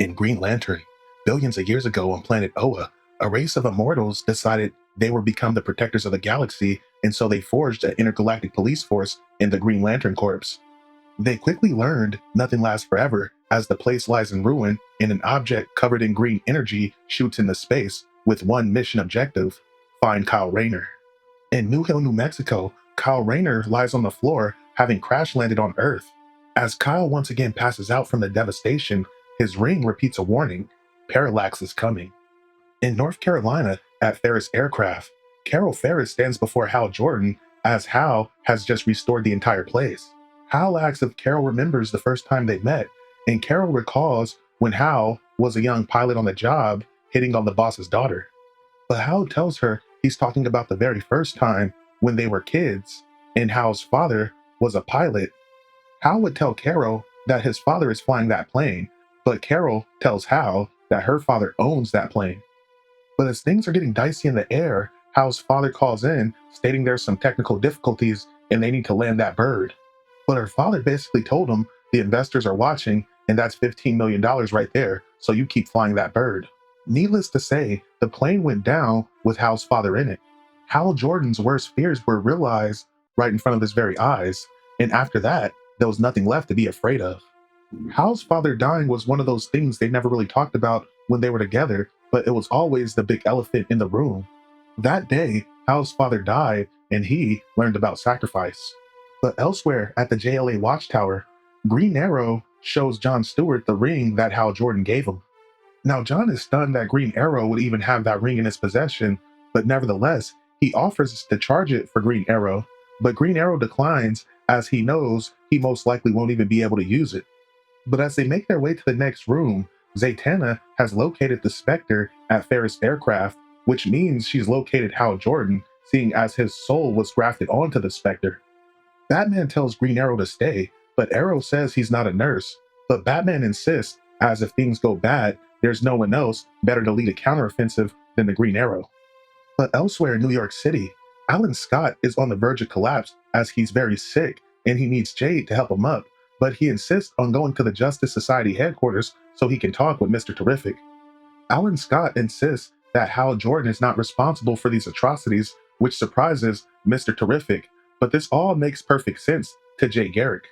In Green Lantern, billions of years ago on planet Oa, a race of immortals decided they would become the protectors of the galaxy, and so they forged an intergalactic police force in the Green Lantern Corps. They quickly learned nothing lasts forever, as the place lies in ruin and an object covered in green energy shoots into space with one mission objective: find Kyle Rayner. In New Hill, New Mexico, Kyle Rayner lies on the floor, having crash landed on Earth. As Kyle once again passes out from the devastation, his ring repeats a warning: parallax is coming. In North Carolina, at Ferris Aircraft, Carol Ferris stands before Hal Jordan as Hal has just restored the entire place. Hal asks if Carol remembers the first time they met, and Carol recalls when Hal was a young pilot on the job hitting on the boss's daughter. But Hal tells her he's talking about the very first time when they were kids, and Hal's father was a pilot. Hal would tell Carol that his father is flying that plane, but Carol tells Hal that her father owns that plane. But as things are getting dicey in the air, Hal's father calls in, stating there's some technical difficulties and they need to land that bird. But her father basically told him the investors are watching and that's $15 million right there, so you keep flying that bird. Needless to say, the plane went down with Hal's father in it. Hal Jordan's worst fears were realized right in front of his very eyes, and after that, there was nothing left to be afraid of. Hal's father dying was one of those things they never really talked about when they were together, but it was always the big elephant in the room. That day, Hal's father died, and he learned about sacrifice. But elsewhere at the JLA Watchtower, Green Arrow shows John Stewart the ring that Hal Jordan gave him. Now, John is stunned that Green Arrow would even have that ring in his possession, but nevertheless, he offers to charge it for Green Arrow, but Green Arrow declines as he knows he most likely won't even be able to use it. But as they make their way to the next room, Zatanna has located the Spectre at Ferris Aircraft, which means she's located Hal Jordan, seeing as his soul was grafted onto the Spectre. Batman tells Green Arrow to stay, but Arrow says he's not a nurse, but Batman insists, as if things go bad, there's no one else better to lead a counteroffensive than the Green Arrow. But elsewhere in New York City, Alan Scott is on the verge of collapse as he's very sick and he needs Jade to help him up, but he insists on going to the Justice Society headquarters so he can talk with Mr. Terrific. Alan Scott insists that Hal Jordan is not responsible for these atrocities, which surprises Mr. Terrific, but this all makes perfect sense to Jay Garrick.